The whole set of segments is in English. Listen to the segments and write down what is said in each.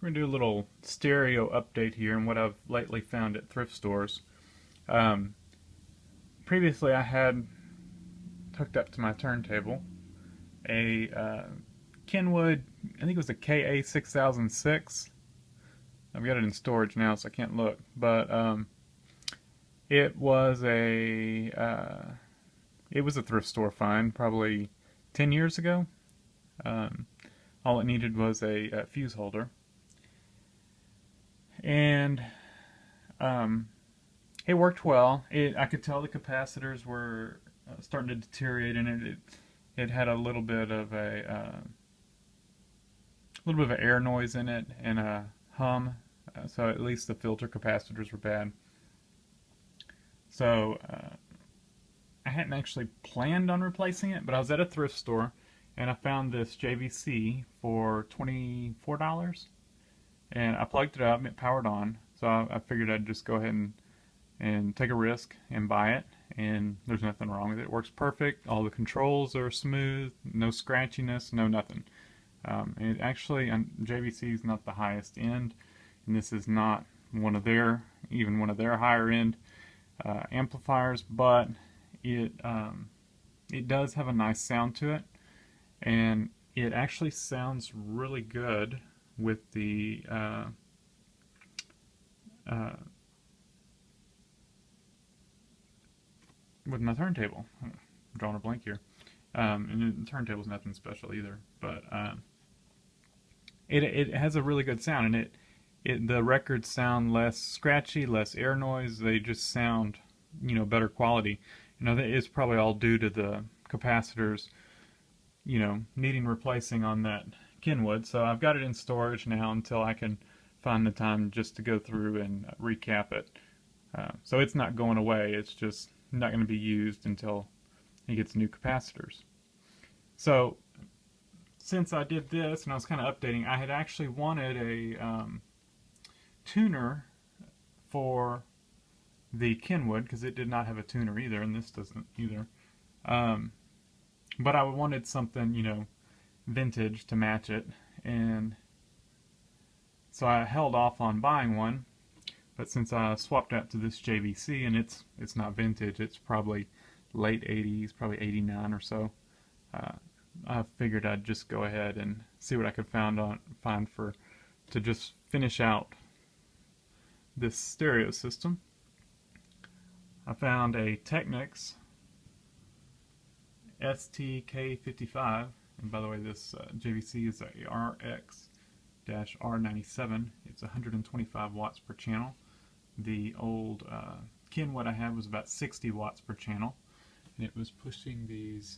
We're going to do a little stereo update here and what I've lately found at thrift stores. Um, Previously, I had hooked up to my turntable a Kenwood, I think it was a KA6006. I've got it in storage now, so I can't look. But it was a thrift store find, probably 10 years ago. Um, all it needed was a fuse holder, and um, it worked well. I could tell the capacitors were starting to deteriorate, and it had a little bit of air noise in it and a hum. So at least the filter capacitors were bad. So I hadn't actually planned on replacing it, but I was at a thrift store and I found this JVC for $24, and I plugged it up. It powered on, so I figured I'd just go ahead and take a risk and buy it, and there's nothing wrong with it. It works perfect. All the controls are smooth, no scratchiness, no nothing. And actually, JVC is not the highest end, and this is not even one of their higher end amplifiers, but it does have a nice sound to it, and it actually sounds really good with the with my turntable. I'm drawing a blank here. And the turntable's nothing special either, but it has a really good sound, and the records sound less scratchy, less air noise. They just sound, better quality. That is probably all due to the capacitors, needing replacing on that Kenwood. So I've got it in storage now until I can find the time just to go through and recap it. So it's not going away. It's just not going to be used until he gets new capacitors. So since I did this and I was kind of updating, I had actually wanted a tuner for the Kenwood, because it did not have a tuner either, and this doesn't either. But I wanted something, vintage to match it, and so I held off on buying one. But since I swapped out to this JVC, and it's not vintage, it's probably late 80s, probably 89 or so, I figured I'd just go ahead and see what I could find to just finish out this stereo system. I found a Technics STK55, and by the way, this JVC is a RX-R97. It's 125 watts per channel. The old Kenwood I had was about 60 watts per channel, and it was pushing these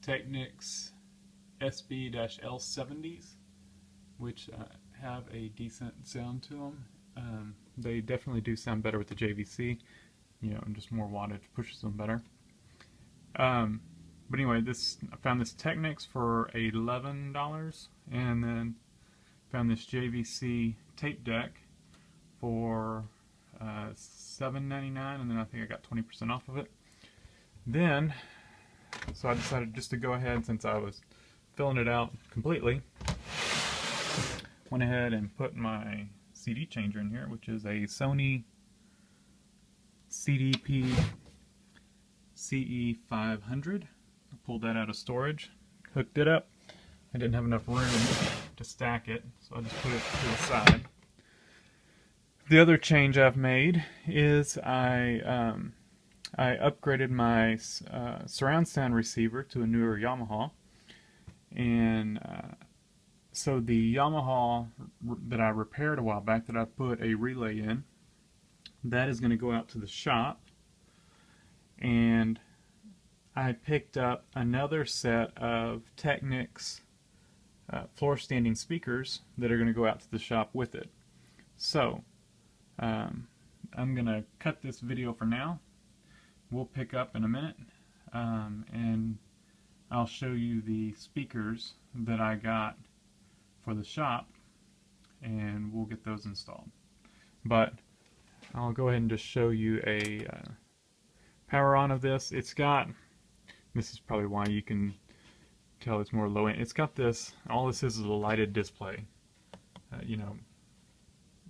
Technics SB-L70s, which have a decent sound to them. They definitely do sound better with the JVC, and just more wattage pushes them better. But anyway, I found this Technics for $11, and then found this JVC tape deck for $7.99, and then I think I got 20% off of it. Then, so I decided just to go ahead, since I was filling it out completely, went ahead and put my CD changer in here, which is a Sony CDP CE500. I pulled that out of storage, hooked it up. I didn't have enough room to stack it, so I just put it to the side. The other change I've made is I upgraded my surround sound receiver to a newer Yamaha, and so the Yamaha that I repaired a while back, that I put a relay in, that is going to go out to the shop, and I picked up another set of Technics floor standing speakers that are going to go out to the shop with it. So I'm going to cut this video for now. We'll pick up in a minute, and I'll show you the speakers that I got for the shop, and we'll get those installed. But I'll go ahead and just show you a power on of this. This is probably why you can tell it's more low end. It's got this, all this is a lighted display. you know,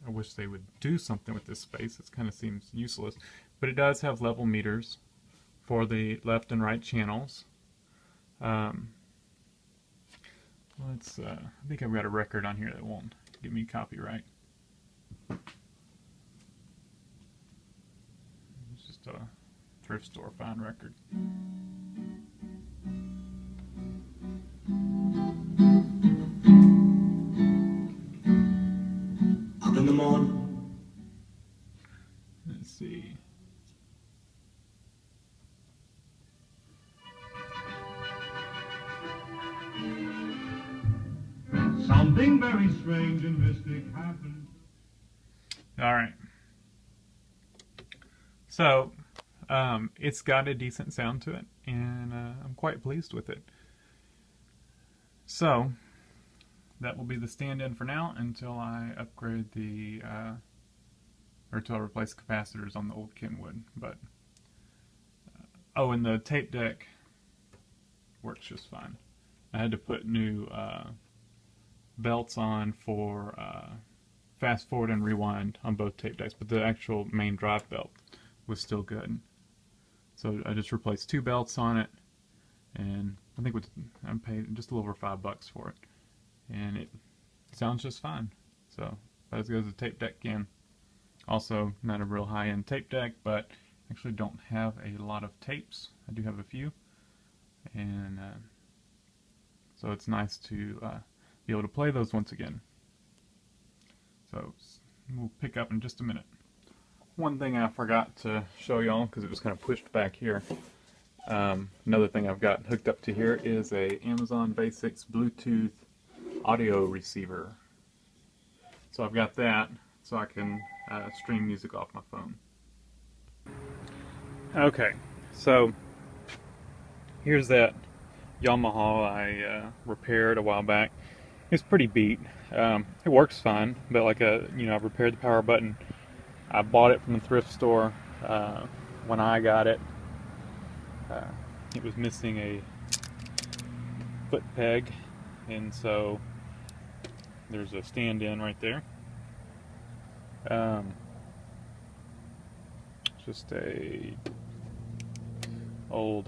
I wish they would do something with this space. It kind of seems useless. But it does have level meters for the left and right channels. I think I've got a record on here that won't give me copyright. It's just a thrift store fine record. Up in the morning. Let's see. Something very strange and mystic happened. All right. So, it's got a decent sound to it, and I'm quite pleased with it. So, that will be the stand-in for now until I upgrade the, or until I replace capacitors on the old Kenwood. But, oh, and the tape deck works just fine. I had to put new belts on for fast forward and rewind on both tape decks, but the actual main drive belt was still good. So I just replaced 2 belts on it, and I think I paid just a little over $5 for it, and it sounds just fine. So about as good as a tape deck can. Also, not a real high-end tape deck, but actually don't have a lot of tapes. I do have a few, and so it's nice to be able to play those once again. So we'll pick up in just a minute. One thing I forgot to show y'all because it was kind of pushed back here. Another thing I've got hooked up to here is a Amazon Basics Bluetooth audio receiver. So I've got that so I can stream music off my phone. Okay, so here's that Yamaha I repaired a while back. It's pretty beat. It works fine, but like I've repaired the power button. I bought it from the thrift store. When I got it, it was missing a foot peg, and so there's a stand-in right there. Just a old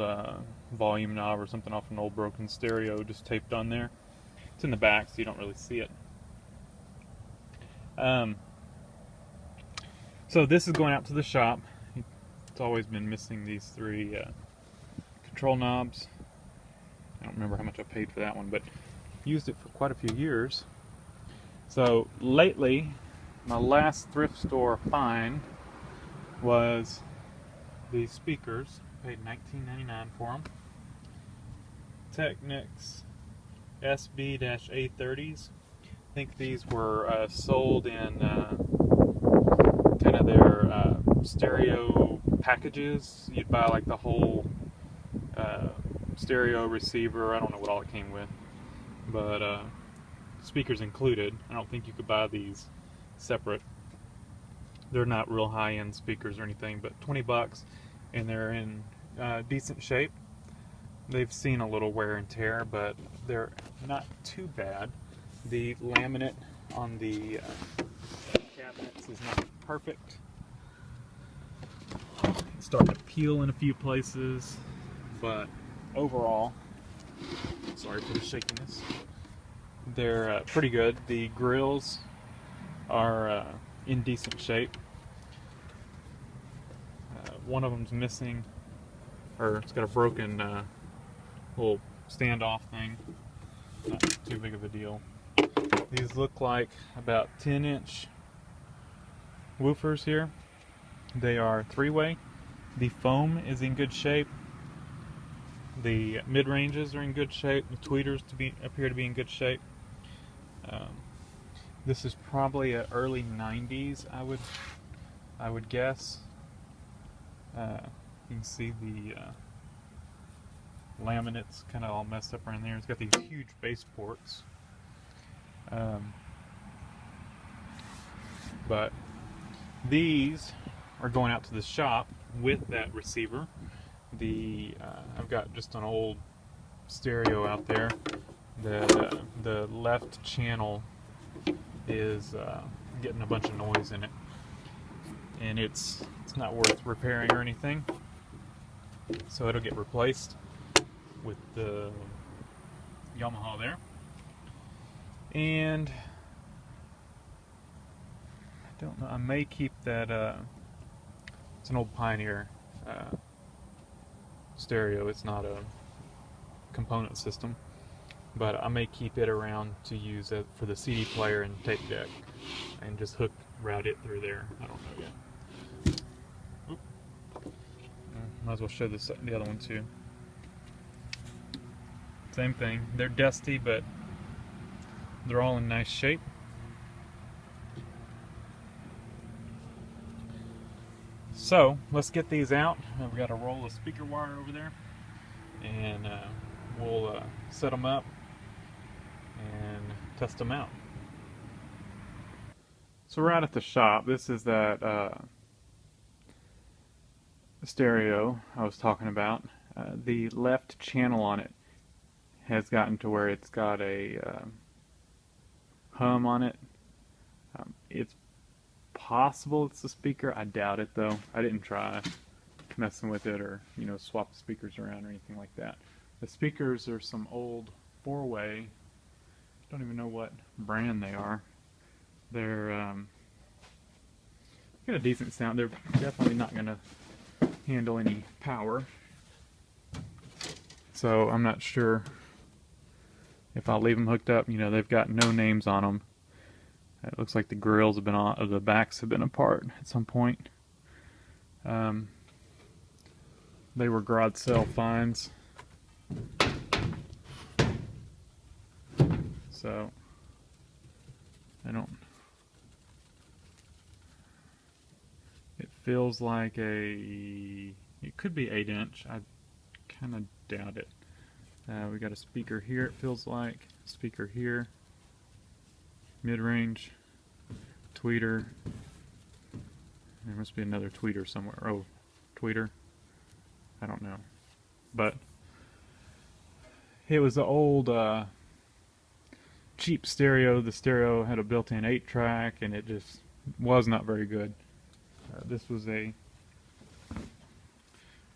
volume knob or something off an old broken stereo just taped on there. It's in the back, so you don't really see it. So this is going out to the shop. It's always been missing these 3 control knobs. I don't remember how much I paid for that one, but used it for quite a few years. So lately, my last thrift store find was these speakers. Paid $19.99 for them. Technics SB-A30s. I think these were sold in kind of their stereo packages. You'd buy like the whole stereo receiver. I don't know what all it came with, but speakers included. I don't think you could buy these separate. They're not real high-end speakers or anything, but $20, and they're in decent shape. They've seen a little wear and tear, but they're not too bad. The laminate on the cabinets is not perfect. It's starting to peel in a few places, but overall, sorry for the shakiness, they're pretty good. The grills are in decent shape. One of them's missing, or it's got a broken little standoff thing. Not too big of a deal. These look like about 10-inch woofers here. They are 3-way. The foam is in good shape. The mid-ranges are in good shape. The tweeters appear to be in good shape. This is probably an early 90s, I would guess. You can see the laminates kind of all messed up around there. It's got these huge base ports. But these are going out to the shop with that receiver. I've got just an old stereo out there. The left channel is getting a bunch of noise in it, and it's not worth repairing or anything, so it'll get replaced with the Yamaha there. And I don't know, I may keep that, it's an old Pioneer stereo. It's not a component system, but I may keep it around to use it for the CD player and tape deck, and just route it through there. I don't know yet. Oop. Might as well show the other one too. Same thing. They're dusty, but they're all in nice shape. So let's get these out. I've got a roll of speaker wire over there, and we'll set them up and test them out. So we're out at the shop. This is that stereo I was talking about. The left channel on it has gotten to where it's got a hum on it. It's possible it's the speaker. I doubt it though. I didn't try messing with it or swap the speakers around or anything like that. The speakers are some old 4-way. Don't even know what brand they are. They're got a decent sound. They're definitely not going to handle any power, so I'm not sure if I'll leave them hooked up. They've got no names on them. It looks like the grills have been on, or the backs have been apart at some point. They were garage sale finds, so I don't. It feels like it could be 8-inch. I kind of doubt it. We got a speaker here, it feels like. Speaker here. Mid-range. Tweeter. There must be another tweeter somewhere. Oh, tweeter. I don't know. But it was the old cheap stereo. The stereo had a built-in 8-track, and it just was not very good. This was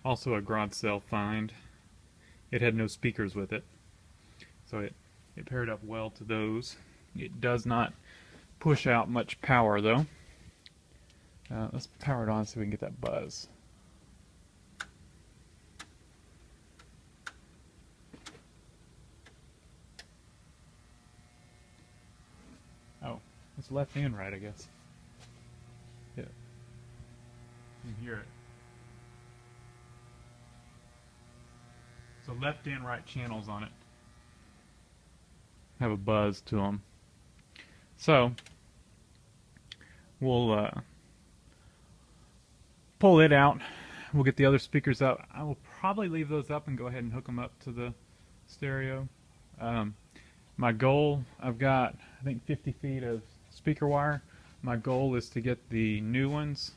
also a garage sale find. It had no speakers with it, so it paired up well to those. It does not push out much power though. Let's power it on so we can get that buzz. Oh, it's left and right, I guess. Yeah. You can hear it. So left and right channels on it have a buzz to them. So we'll pull it out. We'll get the other speakers out. I will probably leave those up and go ahead and hook them up to the stereo. My goal, I've got I think 50 feet of speaker wire. My goal is to get the new ones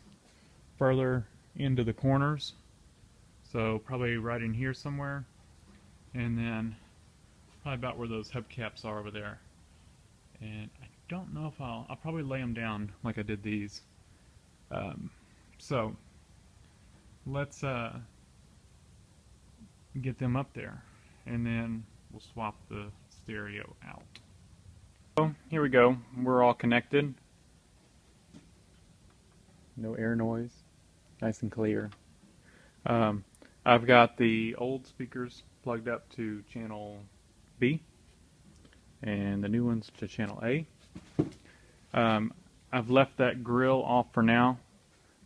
further into the corners, so probably right in here somewhere, and then probably about where those hubcaps are over there. And I don't know if I'll probably lay them down like I did these. So let's get them up there, and then we'll swap the stereo out. So here we go. We're all connected. No air noise. Nice and clear. I've got the old speakers plugged up to channel B and the new ones to channel A. I've left that grill off for now.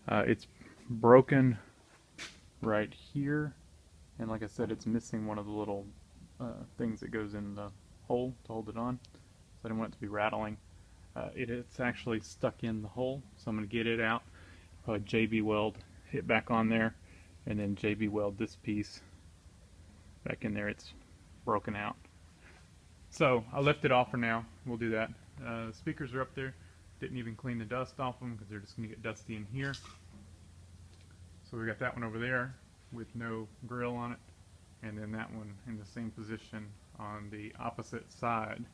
It's broken right here, and like I said, it's missing one of the little things that goes in the hole to hold it on, so I didn't want it to be rattling. It's actually stuck in the hole, so I'm going to get it out, probably JB weld it back on there, and then JB weld this piece back in there. It's broken out. So I'll lift it off for now. We'll do that. The speakers are up there. Didn't even clean the dust off them because they're just going to get dusty in here. So we got that one over there with no grill on it, and then that one in the same position on the opposite side